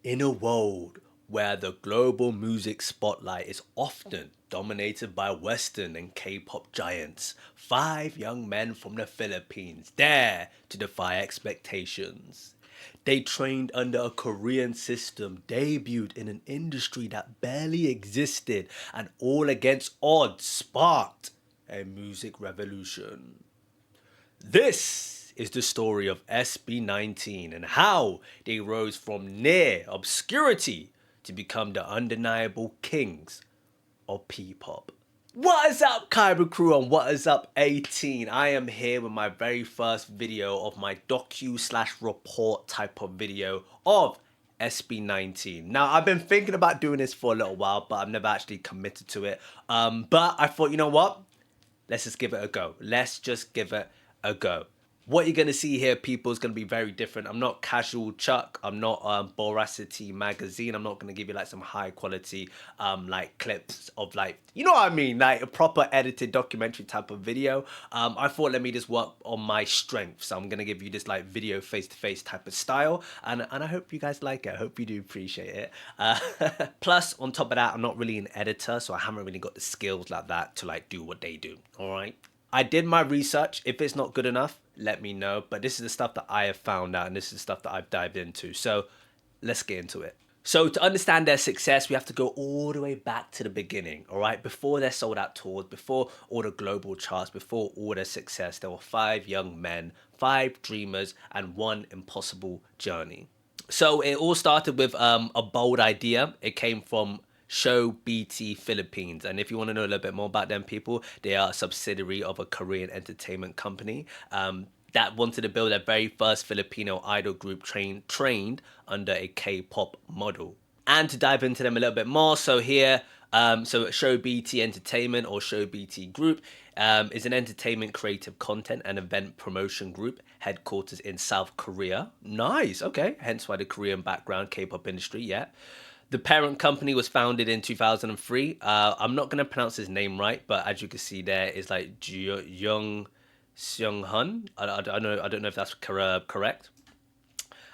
In a world where the global music spotlight is often dominated by Western and K-pop giants, five young men from the Philippines dare to defy expectations. They trained under a Korean system, debuted in an industry that barely existed, and all against odds sparked a music revolution. This is the story of SB19 and how they rose from near obscurity to become the undeniable kings of P-pop. What is up, Kyber crew, and what is up, 18? I am here with my very first video of my docu/report type of video of SB19. Now, I've been thinking about doing this for a little while, but I've never actually committed to it. But I thought, you know what? Let's just give it a go. Let's just give it a go. What you're gonna see here, people, is gonna be very different. I'm not Casual Chuck. I'm not Boracity Magazine. I'm not gonna give you like some high quality like clips of like, you know what I mean, like a proper edited documentary type of video. I thought let me just work on my strengths. So I'm gonna give you this like video face-to-face type of style, and I hope you guys like it. I hope you do appreciate it. Plus, on top of that, I'm not really an editor, so I haven't really got the skills like that to like do what they do. All right. I did my research. If it's not good enough, let me know. But this is the stuff that I have found out, and this is the stuff that I've dived into. So let's get into it. So to understand their success, we have to go all the way back to the beginning, all right? Before their sold out tours, before all the global charts, before all their success, there were five young men, five dreamers, and one impossible journey. So it all started with a bold idea. It came from Show BT Philippines. And if you want to know a little bit more about them people, they are a subsidiary of a Korean entertainment company that wanted to build their very first Filipino idol group trained under a K-pop model. And to dive into them a little bit more, so here, so Show BT Entertainment or Show BT Group is an entertainment, creative content and event promotion group headquarters in South Korea. Nice, okay, hence why the Korean background, K-pop industry, yeah. The parent company was founded in 2003. I'm not going to pronounce his name right, but as you can see there, is like Jung Seung Hun. I don't know if that's correct.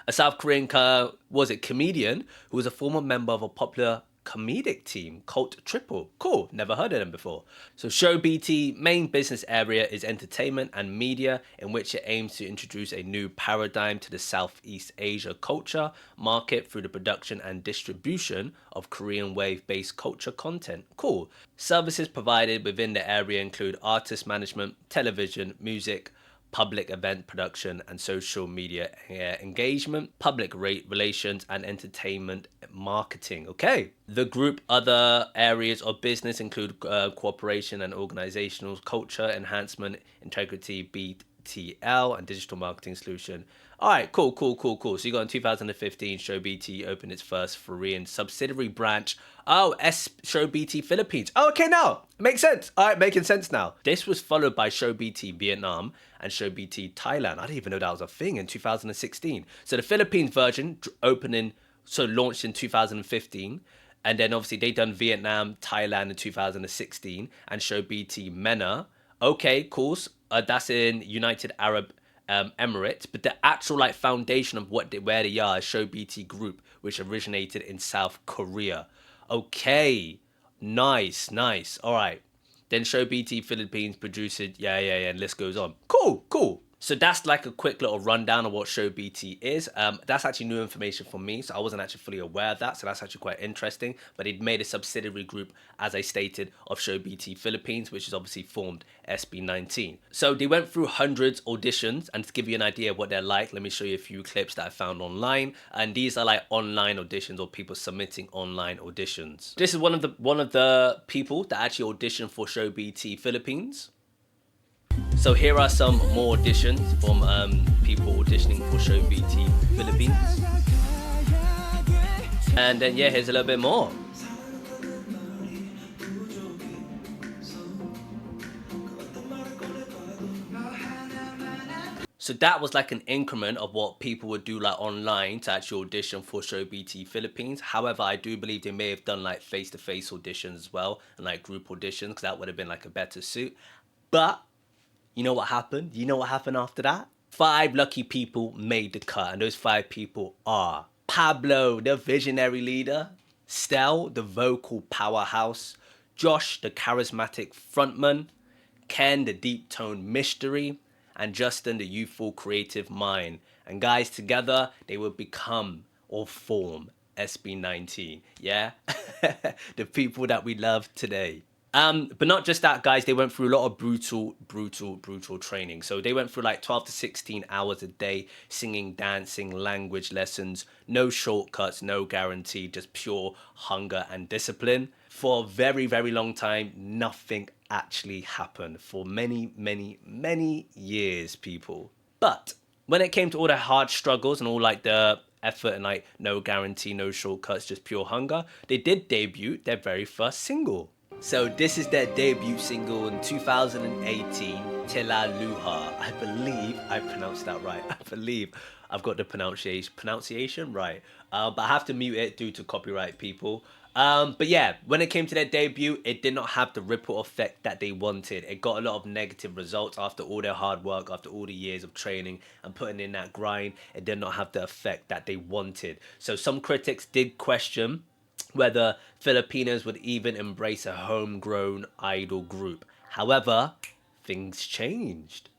A South Korean comedian who was a former member of a popular comedic team, Cult Triple. Cool, never heard of them before. So Show BT main business area is entertainment and media, in which it aims to introduce a new paradigm to the Southeast Asia culture market through the production and distribution of Korean wave-based culture content. Cool. Services provided within the area include artist management, television, music, public event production and social media engagement, public relations and entertainment marketing. Okay. The group other areas of business include cooperation and organizational culture enhancement, integrity, BTL and digital marketing solution. All right, cool. So you got in 2015, Show BT opened its first Korean subsidiary branch. Oh, Show BT Philippines. Oh, okay, now makes sense. All right, making sense now. This was followed by Show BT Vietnam and Show BT Thailand. I didn't even know that was a thing in 2016. So the Philippines version launched in 2015. And then obviously they done Vietnam, Thailand in 2016 and Show BT MENA. Okay, cool. That's in United Arab Emirates, but the actual like foundation of where they are is Show BT Group, which originated in South Korea. Okay, nice. All right. Then Show BT Philippines produced it. Yeah, and list goes on. Cool. So that's like a quick little rundown of what Show BT is. That's actually new information for me, so I wasn't actually fully aware of that, so that's actually quite interesting. But it made a subsidiary group, as I stated, of Show BT Philippines, which is obviously formed SB19. So they went through hundreds auditions, and to give you an idea of what they're like, let me show you a few clips that I found online. And these are like online auditions or people submitting online auditions. This is one of the people that actually auditioned for Show BT Philippines. So here are some more auditions from people auditioning for Show BT Philippines. And then yeah, here's a little bit more. So that was like an increment of what people would do like online to actually audition for Show BT Philippines. However, I do believe they may have done like face-to-face auditions as well and like group auditions, because that would have been like a better suit. But you know what happened? You know what happened after that? 5 lucky people made the cut, and those 5 people are Pablo, the visionary leader, Stel, the vocal powerhouse, Josh, the charismatic frontman, Ken, the deep-toned mystery, and Justin, the youthful creative mind. And guys, together, they would become or form SB19, yeah? The people that we love today. But not just that, guys, they went through a lot of brutal training. So they went through like 12 to 16 hours a day, singing, dancing, language lessons, no shortcuts, no guarantee, just pure hunger and discipline. For a very long time, nothing actually happened for many years, people. But when it came to all the hard struggles and all like the effort and like no guarantee, no shortcuts, just pure hunger, they did debut their very first single. So this is their debut single in 2018, Tila Luha. I believe I pronounced that right. I believe I've got the pronunciation right. But I have to mute it due to copyright, people. But yeah, when it came to their debut, it did not have the ripple effect that they wanted. It got a lot of negative results after all their hard work, after all the years of training and putting in that grind. It did not have the effect that they wanted. So some critics did question whether Filipinos would even embrace a homegrown idol group. However, things changed.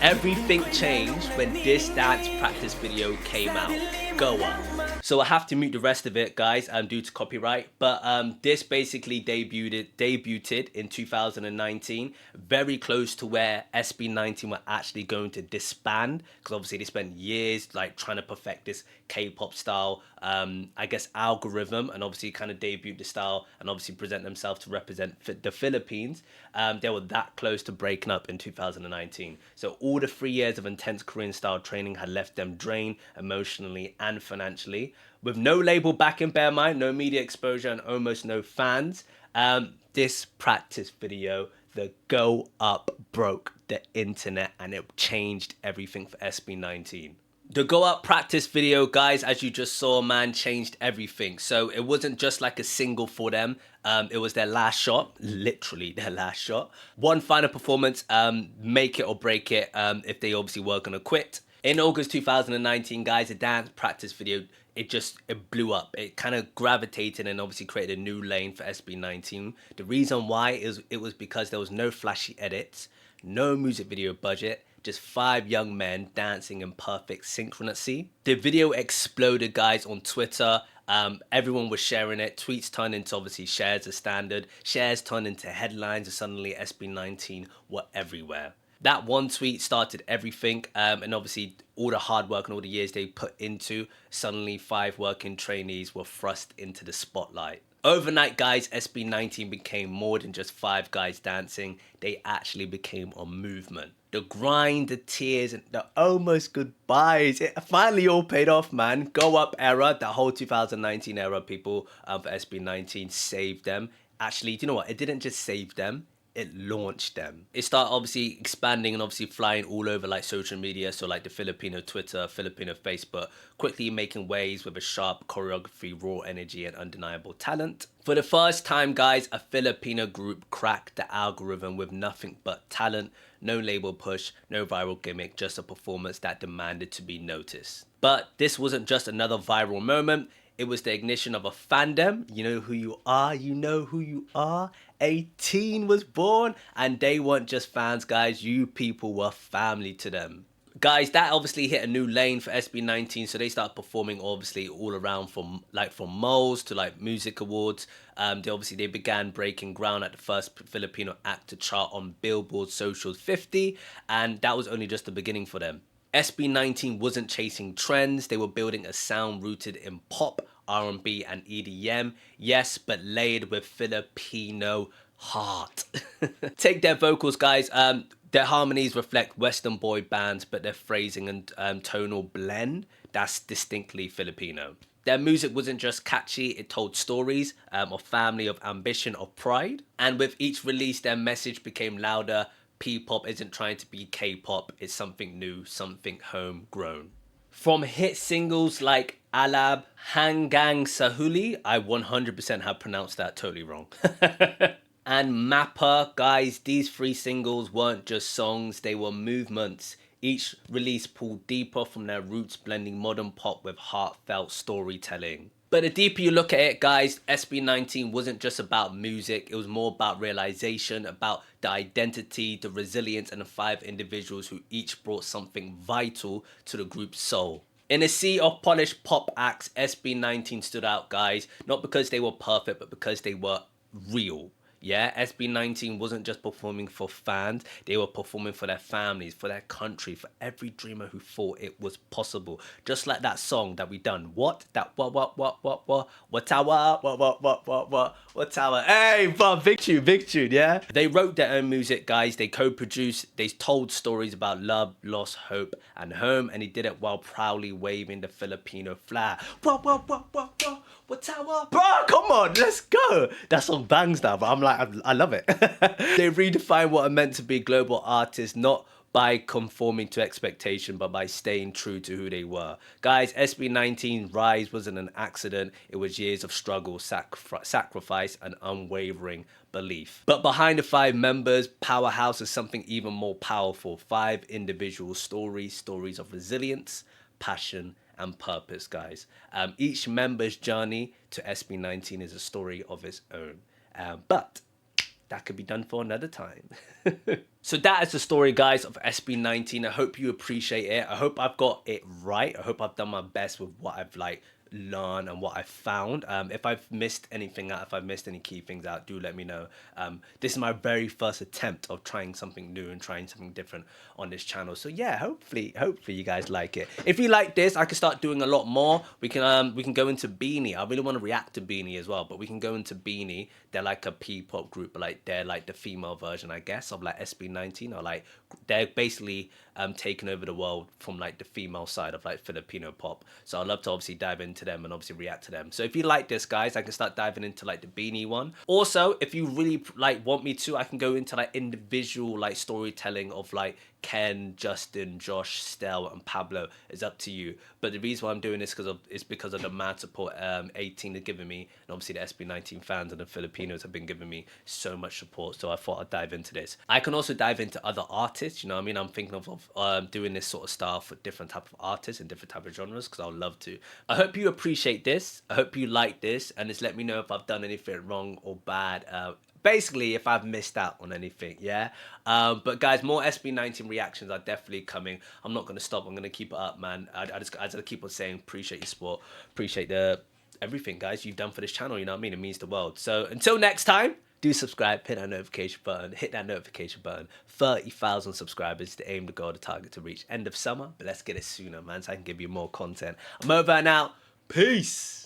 Everything changed when this dance practice video came out. Go Up. So I have to mute the rest of it, guys, due to copyright. But this basically debuted in 2019, very close to where SB19 were actually going to disband, because obviously they spent years like trying to perfect this K-pop style, I guess, algorithm, and obviously kind of debuted the style and obviously present themselves to represent the Philippines. They were that close to breaking up in 2019. So all the 3 years of intense Korean style training had left them drained emotionally and financially. With no label backing, bear in mind, no media exposure and almost no fans, this practice video, the Go Up, broke the internet and it changed everything for SB19. The Go Up practice video, guys, as you just saw, man, changed everything. So it wasn't just like a single for them. It was their last shot, literally their last shot. One final performance, make it or break it, if they obviously were going to quit. In August 2019, guys, the dance practice video, it blew up. It kind of gravitated and obviously created a new lane for SB19. The reason why is it was because there was no flashy edits, no music video budget, just 5 young men dancing in perfect synchronicity. The video exploded, guys, on Twitter. Everyone was sharing it. Tweets turned into obviously shares as standard. Shares turned into headlines, and suddenly SB19 were everywhere. That one tweet started everything, and obviously all the hard work and all the years they put into, suddenly 5 working trainees were thrust into the spotlight. Overnight, guys, SB19 became more than just 5 guys dancing. They actually became a movement. The grind, the tears, and the almost goodbyes, it finally all paid off, man. Go Up era, the whole 2019 era, people, for SB19 saved them. Actually, do you know what? It didn't just save them. It launched them. It started obviously expanding and obviously flying all over like social media. So like the Filipino Twitter, Filipino Facebook, quickly making waves with a sharp choreography, raw energy and undeniable talent. For the first time, guys, a Filipino group cracked the algorithm with nothing but talent, no label push, no viral gimmick, just a performance that demanded to be noticed. But this wasn't just another viral moment. It was the ignition of a fandom. You know who you are. You know who you are. A teen was born, and they weren't just fans, guys. You people were family to them. Guys, that obviously hit a new lane for SB19, so they started performing obviously all around from malls to like music awards. They began breaking ground at the first Filipino act to chart on Billboard Social's 50, and that was only just the beginning for them. SB19 wasn't chasing trends. They were building a sound rooted in pop, R&B, and EDM. Yes, but layered with Filipino heart. Take their vocals, guys. Their harmonies reflect Western boy bands, but their phrasing and tonal blend, that's distinctly Filipino. Their music wasn't just catchy, it told stories of family, of ambition, of pride. And with each release, their message became louder. P-pop isn't trying to be K-pop, it's something new, something homegrown. From hit singles like Alab, Hanggang Sahuli, I 100% have pronounced that totally wrong. And Mappa, guys, these 3 singles weren't just songs, they were movements. Each release pulled deeper from their roots, blending modern pop with heartfelt storytelling. But the deeper you look at it, guys, SB19 wasn't just about music. It was more about realization, about the identity, the resilience, and the 5 individuals who each brought something vital to the group's soul. In a sea of polished pop acts, SB19 stood out, guys, not because they were perfect, but because they were real. Yeah, SB19 wasn't just performing for fans, they were performing for their families, for their country, for every dreamer who thought it was possible. Just like that song that we done. What? That what tower? What tower? Hey, but big tune, yeah? They wrote their own music, guys. They co-produced, they told stories about love, loss, hope, and home, and he did it while proudly waving the Filipino flag. What tower? Bro, come on, let's go. That song bangs now, but I'm like, I love it. They redefined what it meant to be global artists, not by conforming to expectation, but by staying true to who they were. Guys, SB19's rise wasn't an accident. It was years of struggle, sacrifice, and unwavering belief. But behind the 5 members, Powerhouse is something even more powerful. 5 individual stories of resilience, passion, and purpose, guys. Each member's journey to SB19 is a story of its own. But that could be done for another time. So that is the story, guys, of SB19. I hope you appreciate it. I hope I've got it right. I hope I've done my best with what I've learned and what I've found. If I've missed anything out, if I've missed any key things out, do let me know. This is my very first attempt of trying something new and trying something different on this channel. So yeah, hopefully you guys like it. If you like this, I can start doing a lot more. We can go into Beanie. I really want to react to Beanie as well, but we can go into Beanie. They're like a P-pop group, but like they're like the female version, I guess, of like SB19, or like they're basically taking over the world from like the female side of like Filipino pop. So I'd love to obviously dive into them and obviously react to them. So if you like this, guys, I can start diving into like the Beanie one. Also, if you really like want me to, I can go into like individual like storytelling of like Ken, Justin, Josh, Stel, and Pablo. Is up to you. But the reason why I'm doing this is because of the mad support 18 has given me, and obviously the SB19 fans and the Filipinos have been giving me so much support. So I thought I'd dive into this. I can also dive into other artists. You know what I mean? I'm thinking of doing this sort of style for different type of artists and different type of genres, because I would love to. I hope you appreciate this. I hope you like this, and just let me know if I've done anything wrong or bad. Basically, if I've missed out on anything, yeah? But guys, more SB19 reactions are definitely coming. I'm not going to stop. I'm going to keep it up, man. I just keep on saying appreciate your support. Appreciate everything, guys, you've done for this channel. You know what I mean? It means the world. So until next time, do subscribe, hit that notification button, 30,000 subscribers to aim the goal, the target to reach end of summer. But let's get it sooner, man, so I can give you more content. I'm over and out. Peace.